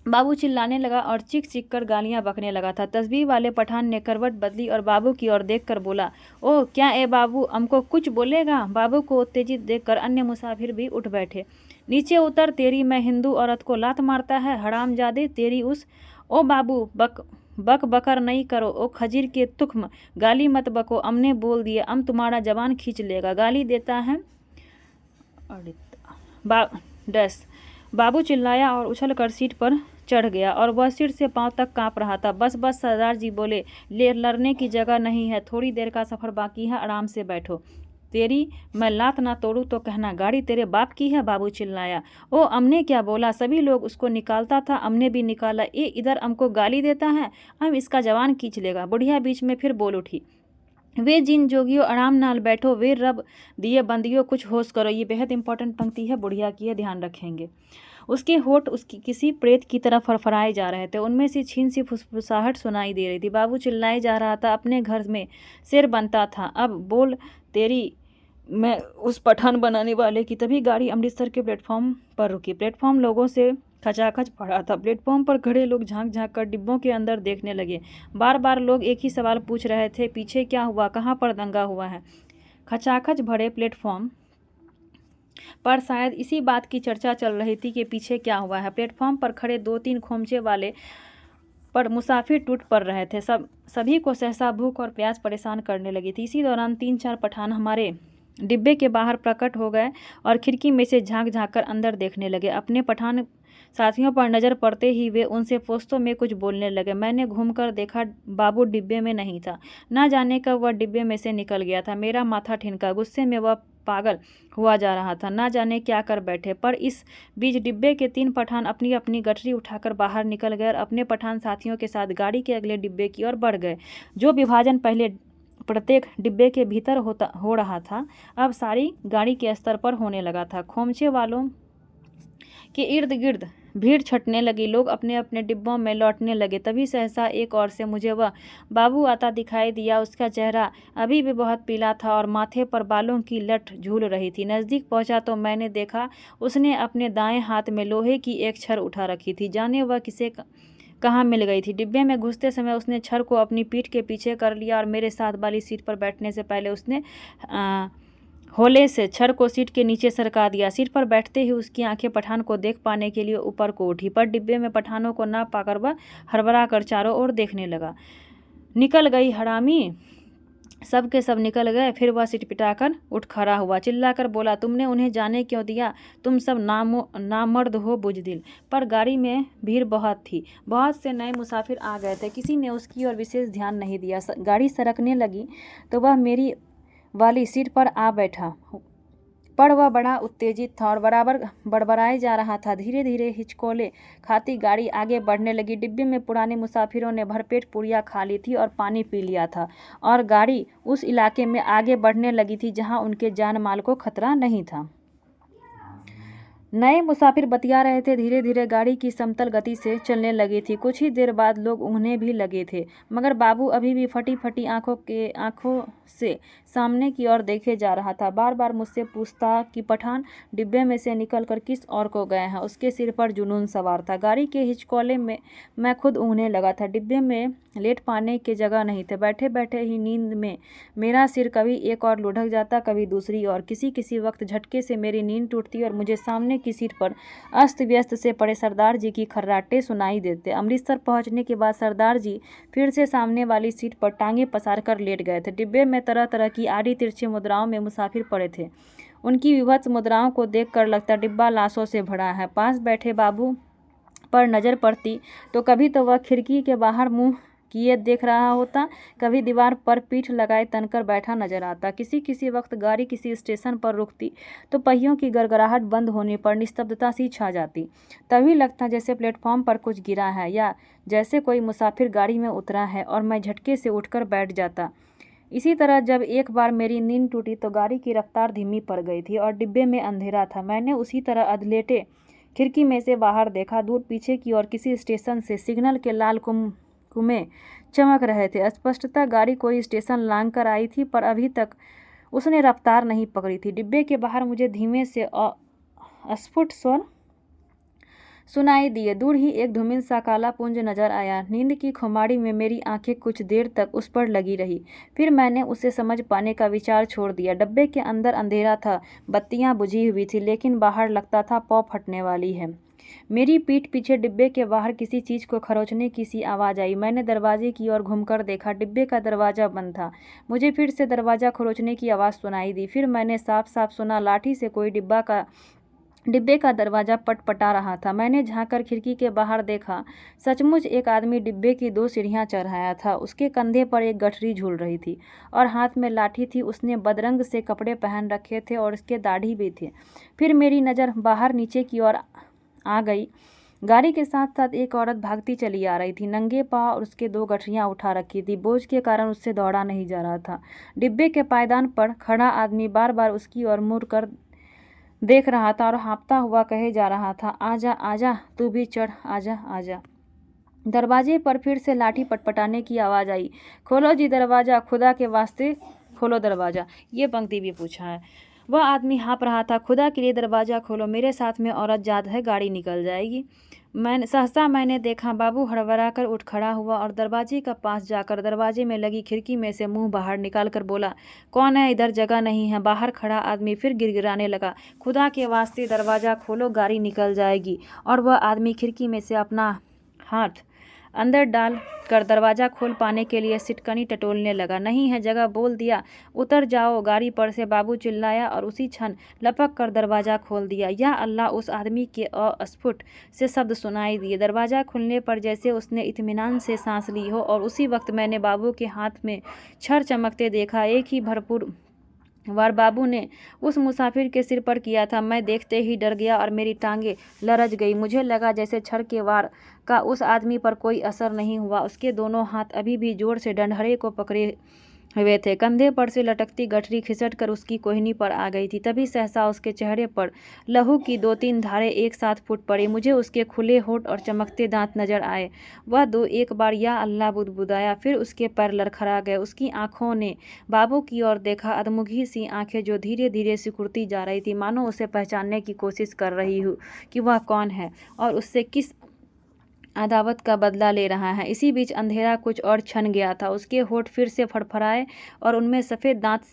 बाबू चिल्लाने लगा और चीख चीख कर गालियां बकने लगा था। तस्बीह वाले पठान ने करवट बदली और बाबू की ओर देखकर बोला, ओह क्या ए बाबू, हमको कुछ बोलेगा? बाबू को उत्तेजित देखकर अन्य मुसाफिर भी उठ बैठे। नीचे उतर, तेरी मैं हिंदू औरत को लात मारता है, हरामजादे, तेरी उस। ओ बाबू, बकर नहीं करो। ओ खजीर के तुख्म, गाली मत बको, हमने बोल दिया, हम तुम्हारा जवान खींच लेगा। गाली देता है बाबू चिल्लाया और उछलकर सीट पर चढ़ गया और वह सिर से पांव तक कांप रहा था। बस सरदार जी बोले, लड़ने की जगह नहीं है, थोड़ी देर का सफ़र बाकी है, आराम से बैठो। तेरी मैं लात ना तोड़ूं तो कहना, गाड़ी तेरे बाप की है? बाबू चिल्लाया। ओ, अमने क्या बोला? सभी लोग उसको निकालता था, अमने भी निकाला। ए इधर हमको गाली देता है, हम इसका जवान खींच लेगा। बुढ़िया बीच में फिर बोल उठी, वे जिन जोगियों आराम नाल बैठो, वे रब दिए बंदियों कुछ होश करो। ये बेहद इंपॉर्टेंट पंक्ति है, बुढ़िया की है, ध्यान रखेंगे। उसके होठ उसकी किसी प्रेत की तरह फरफराए जा रहे थे। उनमें से छीन सी फुसफुसाहट सुनाई दे रही थी। बाबू चिल्लाए जा रहा था, अपने घर में शेर बनता था। अब बोल, तेरी मैं उस पठान बनाने वाले की। तभी गाड़ी अमृतसर के प्लेटफॉर्म पर रुकी। प्लेटफॉर्म लोगों से खचाखच पड़ा था। प्लेटफॉर्म पर खड़े लोग झांक झांक कर डिब्बों के अंदर देखने लगे। बार बार लोग एक ही सवाल पूछ रहे थे, पीछे क्या हुआ, कहाँ पर दंगा हुआ है। खचाखच भरे प्लेटफॉर्म पर शायद इसी बात की चर्चा चल रही थी कि पीछे क्या हुआ है। प्लेटफॉर्म पर खड़े 2-3 खोमचे वाले पर मुसाफिर टूट पड़ रहे थे। सभी को सहसा भूख और प्यास परेशान करने लगी थी। इसी दौरान 3-4 पठान हमारे डिब्बे के बाहर प्रकट हो गए और खिड़की में से झांक झांक कर अंदर देखने लगे। अपने पठान साथियों पर नज़र पड़ते ही वे उनसे पोस्तों में कुछ बोलने लगे। मैंने घूमकर देखा, बाबू डिब्बे में नहीं था। ना जाने कब वह डिब्बे में से निकल गया था। मेरा माथा ठिनका। गुस्से में वह पागल हुआ जा रहा था। ना जाने क्या कर बैठे। पर इस बीच डिब्बे के 3 पठान अपनी अपनी गठरी उठाकर बाहर निकल गए और अपने पठान साथियों के साथ गाड़ी के अगले डिब्बे की ओर बढ़ गए। जो विभाजन पहले प्रत्येक डिब्बे के भीतर हो रहा था, अब सारी गाड़ी के स्तर पर होने लगा था। खोमचे वालों के इर्द गिर्द भीड़ छटने लगी। लोग अपने अपने डिब्बों में लौटने लगे। तभी सहसा एक ओर से मुझे वह बाबू आता दिखाई दिया। उसका चेहरा अभी भी बहुत पीला था और माथे पर बालों की लट झूल रही थी। नज़दीक पहुंचा तो मैंने देखा उसने अपने दाएं हाथ में लोहे की एक छड़ उठा रखी थी। जाने वह किसे कहाँ मिल गई थी। डिब्बे में घुसते समय उसने छड़ को अपनी पीठ के पीछे कर लिया और मेरे साथ वाली सीट पर बैठने से पहले उसने होले से छड़ को सीट के नीचे सरका दिया। सीट पर बैठते ही उसकी आंखें पठान को देख पाने के लिए ऊपर को उठी, पर डिब्बे में पठानों को ना पाकर वह हड़बड़ा कर चारों ओर देखने लगा। निकल गई हरामी, सब के सब निकल गए। फिर वह सिटपिटाकर उठ खड़ा हुआ, चिल्लाकर बोला, तुमने उन्हें जाने क्यों दिया? तुम सब नामर्द हो बुजदिल। पर गाड़ी में भीड़ बहुत थी। बहुत से नए मुसाफिर आ गए थे। किसी ने उसकी ओर विशेष ध्यान नहीं दिया। गाड़ी सरकने लगी तो वह मेरी वाली सीट पर आ बैठा, पर वह बड़ा उत्तेजित था और बराबर बड़बड़ाए जा रहा था। धीरे धीरे हिचकोले खाती गाड़ी आगे बढ़ने लगी। डिब्बे में पुराने मुसाफिरों ने भरपेट पूरियाँ खा ली थी और पानी पी लिया था और गाड़ी उस इलाके में आगे बढ़ने लगी थी जहां उनके जान माल को खतरा नहीं था। नए मुसाफिर बतिया रहे थे। धीरे धीरे गाड़ी की समतल गति से चलने लगी थी। कुछ ही देर बाद लोग ऊँघने भी लगे थे, मगर बाबू अभी भी फटी फटी आंखों से सामने की ओर देखे जा रहा था। बार बार मुझसे पूछता कि पठान डिब्बे में से निकलकर किस ओर को गए हैं। उसके सिर पर जुनून सवार था। गाड़ी के हिचकोले में मैं खुद ऊँघने लगा था। डिब्बे में लेट पाने की जगह नहीं थे। बैठे बैठे ही नींद में मेरा सिर कभी एक और लुढ़क जाता, कभी दूसरी ओर। किसी किसी वक्त झटके से मेरी नींद टूटती और मुझे सामने की सीट पर अस्त व्यस्त से पड़े सरदार जी की खर्राटे सुनाई देते। अमृतसर पहुंचने के बाद सरदार जी फिर से सामने वाली सीट पर टांगे पसार कर लेट गए थे। डिब्बे में तरह तरह की आड़ी तिरछी मुद्राओं में मुसाफिर पड़े थे। उनकी विभत्स मुद्राओं को देखकर लगता डिब्बा लाशों से भरा है। पास बैठे बाबू पर नजर पड़ती तो कभी तो वह खिड़की के बाहर मुंह किए देख रहा होता, कभी दीवार पर पीठ लगाए तनकर बैठा नजर आता। किसी किसी वक्त गाड़ी किसी स्टेशन पर रुकती तो पहियों की गड़गड़ाहट बंद होने पर निस्तब्धता सी छा जाती। तभी लगता जैसे प्लेटफॉर्म पर कुछ गिरा है या जैसे कोई मुसाफिर गाड़ी में उतरा है और मैं झटके से उठकर बैठ जाता। इसी तरह जब एक बार मेरी नींद टूटी तो गाड़ी की रफ्तार धीमी पड़ गई थी और डिब्बे में अंधेरा था। मैंने उसी तरह अधलेटे खिड़की में से बाहर देखा। दूर पीछे की ओर किसी स्टेशन से सिग्नल के लाल कुएं चमक रहे थे। स्पष्टतः गाड़ी कोई स्टेशन लांघ कर आई थी, पर अभी तक उसने रफ्तार नहीं पकड़ी थी। डिब्बे के बाहर मुझे धीमे से अस्फुट स्वर सुनाई दिए। दूर ही एक धूमिल सा काला पुंज नजर आया। नींद की खुमारी में मेरी आंखें कुछ देर तक उस पर लगी रही। फिर मैंने उसे समझ पाने का विचार छोड़ दिया। डब्बे के अंदर अंधेरा था, बत्तियां बुझी हुई थी, लेकिन बाहर लगता था पौ फटने वाली है। मेरी पीठ पीछे डिब्बे के बाहर किसी चीज को खरोचने की सी आवाज आई। मैंने दरवाजे की ओर घूमकर देखा। डिब्बे का दरवाजा बंद था। मुझे फिर से दरवाजा खरोचने की आवाज सुनाई दी। फिर मैंने साफ साफ सुना लाठी से कोई डिब्बे का दरवाजा पटपटा रहा था। मैंने झांककर खिड़की के बाहर देखा। सचमुच एक आदमी डिब्बे की 2 सीढ़ियां चढ़ आया था। उसके कंधे पर एक गठरी झूल रही थी और हाथ में लाठी थी। उसने बदरंग से कपड़े पहन रखे थे और उसके दाढ़ी भी थे। फिर मेरी नज़र बाहर नीचे की ओर आ गई। गाड़ी के साथ साथ एक औरत भागती चली आ रही थी, नंगे पांव, और उसके 2 गठरियां उठा रखी थी। बोझ के कारण उससे दौड़ा नहीं जा रहा था। डिब्बे के पायदान पर खड़ा आदमी बार बार उसकी ओर मुड़ कर देख रहा था और हाँफता हुआ कहे जा रहा था, आजा आजा, तू भी चढ़, आजा आजा। दरवाजे पर फिर से लाठी पटपटाने की आवाज़ आई। खोलो जी दरवाज़ा, खुदा के वास्ते खोलो दरवाज़ा। ये पंक्ति भी पूछा है। वह आदमी हाँफ रहा था, खुदा के लिए दरवाज़ा खोलो, मेरे साथ में औरत जात है, गाड़ी निकल जाएगी। मैंने देखा बाबू हड़बड़ा कर उठ खड़ा हुआ और दरवाजे का पास जाकर दरवाजे में लगी खिड़की में से मुंह बाहर निकाल कर बोला, कौन है, इधर जगह नहीं है। बाहर खड़ा आदमी फिर गिड़गिड़ाने लगा, खुदा के वास्ते दरवाज़ा खोलो, गाड़ी निकल जाएगी। और वह आदमी खिड़की में से अपना हाथ अंदर डाल कर दरवाज़ा खोल पाने के लिए सिटकनी टटोलने लगा। नहीं है जगह, बोल दिया, उतर जाओ गाड़ी पर से, बाबू चिल्लाया और उसी क्षण लपक कर दरवाज़ा खोल दिया। या अल्लाह, उस आदमी के अस्फुट से शब्द सुनाई दिए। दरवाज़ा खुलने पर जैसे उसने इत्मीनान से सांस ली हो, और उसी वक्त मैंने बाबू के हाथ में छर चमकते देखा। एक ही भरपूर वार बाबू ने उस मुसाफिर के सिर पर किया था। मैं देखते ही डर गया और मेरी टांगें लरज गई। मुझे लगा जैसे छर के वार का उस आदमी पर कोई असर नहीं हुआ। उसके दोनों हाथ अभी भी जोर से डंडहरे को पकड़े हुए थे। कंधे पर से लटकती गठरी खिसट कर उसकी कोहनी पर आ गई थी। तभी सहसा उसके चेहरे पर लहू की 2-3 धारें एक साथ फूट पड़ी। मुझे उसके खुले होठ और चमकते दांत नजर आए। वह एक बार या अल्लाह बुदबुदाया, फिर उसके पैर लड़खड़ा गए। उसकी आंखों ने बाबू की ओर देखा, अधमुखी सी आंखें जो धीरे धीरे सिकुड़ती जा रही थी, मानो उसे पहचानने की कोशिश कर रही हूँ कि वह कौन है और उससे किस अदावत का बदला ले रहा है। इसी बीच अंधेरा कुछ और छन गया था। उसके होठ फिर से फड़फड़ाए और उनमें सफ़ेद दांत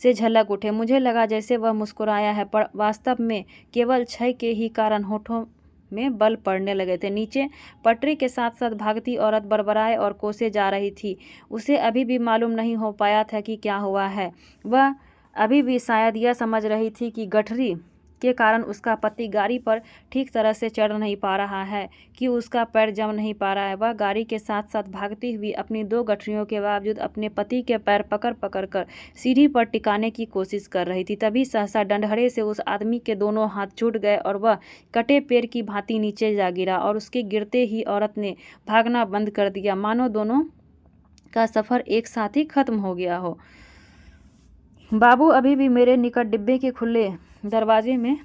से झलक उठे। मुझे लगा जैसे वह मुस्कुराया है, पर वास्तव में केवल क्षय के ही कारण होठों में बल पड़ने लगे थे। नीचे पटरी के साथ साथ भागती औरत बड़बड़ाए और कोसे जा रही थी। उसे अभी भी मालूम नहीं हो पाया था कि क्या हुआ है। वह अभी भी शायद यह समझ रही थी कि गठरी के कारण उसका पति गाड़ी पर ठीक तरह से चढ़ नहीं पा रहा है, कि उसका पैर जम नहीं पा रहा है। वह गाड़ी के साथ साथ भागती हुई अपनी 2 गठरियों के बावजूद अपने पति के पैर पकड़ पकड़ कर सीढ़ी पर टिकाने की कोशिश कर रही थी। तभी सहसा डंडहरे से उस आदमी के दोनों हाथ छूट गए और वह कटे पैर की भांति नीचे जा गिरा। और उसके गिरते ही औरत ने भागना बंद कर दिया, मानो दोनों का सफ़र एक साथ ही खत्म हो गया हो। बाबू अभी भी मेरे निकट डिब्बे के खुले दरवाजे में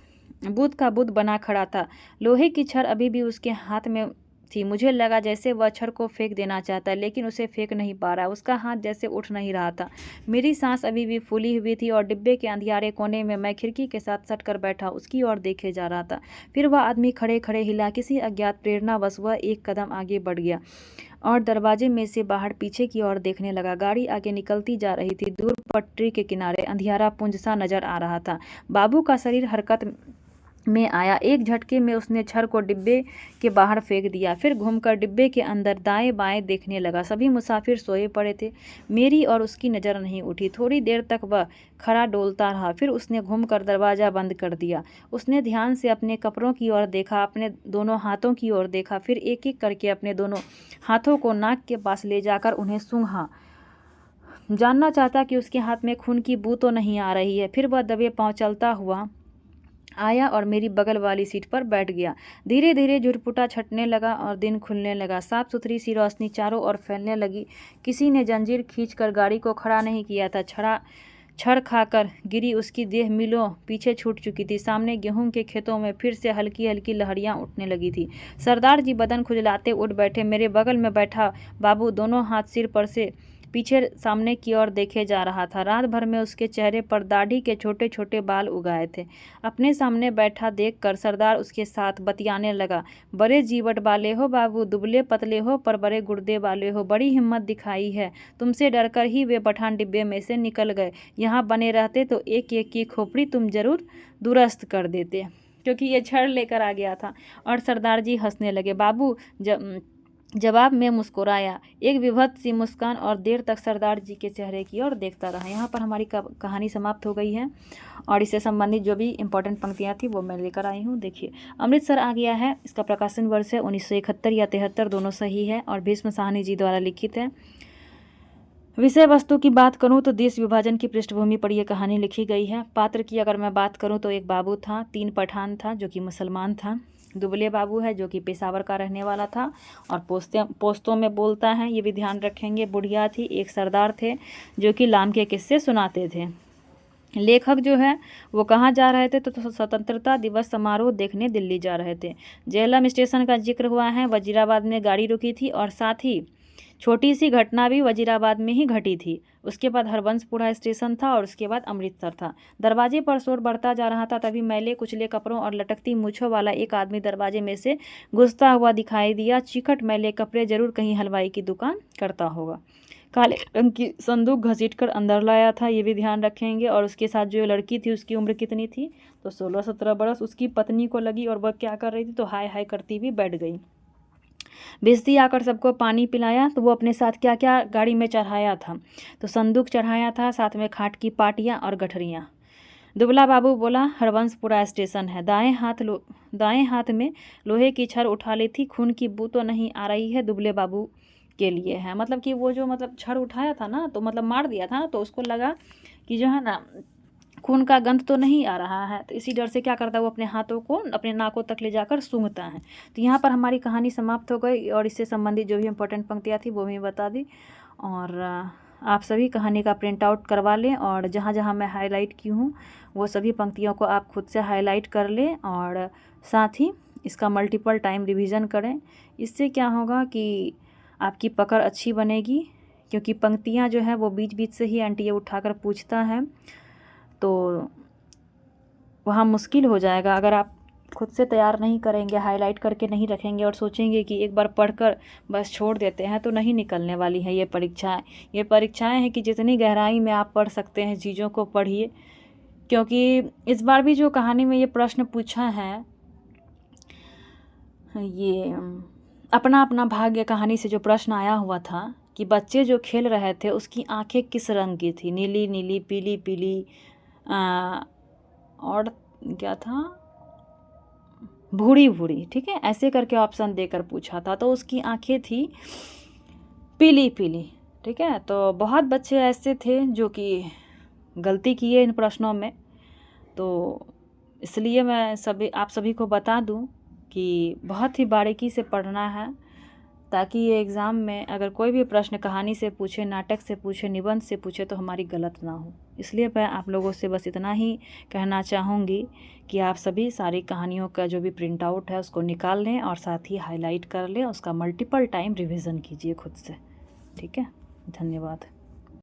बुत का बुत बना खड़ा था। लोहे की छड़ अभी भी उसके हाथ में थी। मुझे लगा जैसे वह छड़ को फेंक देना चाहता है, लेकिन उसे फेंक नहीं पा रहा। उसका हाथ जैसे उठ नहीं रहा था। मेरी सांस अभी भी फूली हुई थी और डिब्बे के अंधियारे कोने में मैं खिड़की के साथ सट कर बैठा उसकी ओर देखे जा रहा था। फिर वह आदमी खड़े खड़े हिला। किसी अज्ञात प्रेरणावश वह एक कदम आगे बढ़ गया और दरवाजे में से बाहर पीछे की ओर देखने लगा। गाड़ी आगे निकलती जा रही थी। दूर पटरी के किनारे अंधियारा पुंज सा नजर आ रहा था। बाबू का शरीर हरकत में आया। एक झटके में उसने छड़ को डिब्बे के बाहर फेंक दिया, फिर घूमकर डिब्बे के अंदर दाएं बाएं देखने लगा। सभी मुसाफिर सोए पड़े थे। मेरी और उसकी नज़र नहीं उठी। थोड़ी देर तक वह खड़ा डोलता रहा, फिर उसने घूमकर दरवाज़ा बंद कर दिया। उसने ध्यान से अपने कपड़ों की ओर देखा, अपने दोनों हाथों की ओर देखा, फिर एक एक करके अपने दोनों हाथों को नाक के पास ले जाकर उन्हें सूंघा, जानना चाहता कि उसके हाथ में खून की बू तो नहीं आ रही है। फिर वह दबे पांव चलता हुआ आया और मेरी बगल वाली सीट पर बैठ गया। धीरे धीरे झुरपुटा छटने लगा और दिन खुलने लगा। साफ सुथरी सी रोशनी चारों ओर फैलने लगी। किसी ने जंजीर खींचकर गाड़ी को खड़ा नहीं किया था। छड़ खाकर गिरी उसकी देह मीलों पीछे छूट चुकी थी। सामने गेहूं के खेतों में फिर से हल्की हल्की लहरियां उठने लगी थी। सरदार जी बदन खुजलाते उठ बैठे। मेरे बगल में बैठा बाबू दोनों हाथ सिर पर से पीछे सामने की ओर देखे जा रहा था। रात भर में उसके चेहरे पर दाढ़ी के छोटे छोटे बाल उगाए थे। अपने सामने बैठा देखकर सरदार उसके साथ बतियाने लगा। बड़े जीवट वाले हो बाबू, दुबले पतले हो पर बड़े गुर्दे वाले हो। बड़ी हिम्मत दिखाई है। तुमसे डरकर ही वे पठान डिब्बे में से निकल गए। यहाँ बने रहते तो एक एक की खोपड़ी तुम जरूर दुरुस्त कर देते, क्योंकि ये छड़ लेकर आ गया था। और सरदार जी हंसने लगे। बाबू जवाब में मुस्कुराया, एक विभत्स सी मुस्कान, और देर तक सरदार जी के चेहरे की ओर देखता रहा। यहाँ पर हमारी कहानी समाप्त हो गई है और इससे संबंधित जो भी इम्पोर्टेंट पंक्तियाँ थी वो मैं लेकर आई हूँ। देखिए, अमृतसर आ गया है। इसका प्रकाशन वर्ष है 1971 या 73, दोनों सही है, और भीष्म साहनी जी द्वारा लिखित है। विषय वस्तु की बात करूं तो देश विभाजन की पृष्ठभूमि पर यह कहानी लिखी गई है। पात्र की अगर मैं बात करूं तो एक बाबू था, 3 पठान था जो कि मुसलमान था, दुबले बाबू है जो कि पेशावर का रहने वाला था और पोस्तों में बोलता है, ये भी ध्यान रखेंगे। बुढ़िया थी, एक सरदार थे जो कि लाम के किस्से सुनाते थे। लेखक जो है वो कहाँ जा रहे थे तो स्वतंत्रता दिवस समारोह देखने दिल्ली जा रहे थे। जेहलम स्टेशन का जिक्र हुआ है। वजीराबाद में गाड़ी रुकी थी और साथ ही छोटी सी घटना भी वजीराबाद में ही घटी थी। उसके बाद हरबंसपुरा स्टेशन था और उसके बाद अमृतसर था। दरवाजे पर शोर बढ़ता जा रहा था, तभी मैले कुचले कपड़ों और लटकती मूंछों वाला एक आदमी दरवाजे में से घुसता हुआ दिखाई दिया। चिकट मैले कपड़े, जरूर कहीं हलवाई की दुकान करता होगा। काले रंग की संदूक घसीटकर अंदर लाया था, ये भी ध्यान रखेंगे। और उसके साथ जो लड़की थी उसकी उम्र कितनी थी? तो 16-17 बरस। उसकी पत्नी को लगी और वह क्या कर रही थी? तो हाय हाय करती हुई बैठ गई। भिश्ती आकर सबको पानी पिलाया। तो वो अपने साथ क्या क्या गाड़ी में चढ़ाया था? तो संदूक चढ़ाया था, साथ में खाट की पाटियाँ और गठरियाँ। दुबला बाबू बोला, हरबंसपुरा स्टेशन है। दाएं हाथ में लोहे की छड़ उठा ली थी। खून की बू तो नहीं आ रही है? दुबले बाबू के लिए है, मतलब कि वो जो मतलब छड़ उठाया था ना, तो मतलब मार दिया था ना, तो उसको लगा कि जो है ना खून का गंध तो नहीं आ रहा है, तो इसी डर से क्या करता है, वो अपने हाथों को अपने नाकों तक ले जाकर सूंघता है। तो यहाँ पर हमारी कहानी समाप्त हो गई और इससे संबंधित जो भी इम्पोर्टेंट पंक्तियाँ थी वो भी बता दी। और आप सभी कहानी का प्रिंट आउट करवा लें और जहाँ जहाँ मैं हाईलाइट की हूँ वो सभी पंक्तियों को आप खुद से हाईलाइट कर लें और साथ ही इसका मल्टीपल टाइम रिवीजन करें। इससे क्या होगा कि आपकी पकड़ अच्छी बनेगी, क्योंकि पंक्तियाँ जो है वो बीच बीच से ही एनटीए उठाकर पूछता है, तो वहाँ मुश्किल हो जाएगा। अगर आप खुद से तैयार नहीं करेंगे, हाईलाइट करके नहीं रखेंगे और सोचेंगे कि एक बार पढ़कर बस छोड़ देते हैं, तो नहीं निकलने वाली है ये परीक्षाएं। ये परीक्षाएं हैं कि जितनी गहराई में आप पढ़ सकते हैं चीज़ों को पढ़िए, क्योंकि इस बार भी जो कहानी में ये प्रश्न पूछा है, ये अपना अपना भाग्य कहानी से जो प्रश्न आया हुआ था कि बच्चे जो खेल रहे थे उसकी आंखें किस रंग की थी? नीली नीली, पीली पीली, और क्या था, भूरी भूरी। ठीक है, ऐसे करके ऑप्शन देकर पूछा था, तो उसकी आंखें थी पीली पीली। ठीक है, तो बहुत बच्चे ऐसे थे जो कि गलती किए इन प्रश्नों में, तो इसलिए मैं आप सभी को बता दूं कि बहुत ही बारीकी से पढ़ना है, ताकि ये एग्ज़ाम में अगर कोई भी प्रश्न कहानी से पूछे, नाटक से पूछे, निबंध से पूछे, तो हमारी गलत ना हो। इसलिए मैं आप लोगों से बस इतना ही कहना चाहूँगी कि आप सभी सारी कहानियों का जो भी प्रिंट आउट है उसको निकाल लें और साथ ही हाईलाइट कर लें, उसका मल्टीपल टाइम रिवीजन कीजिए खुद से। ठीक है, धन्यवाद।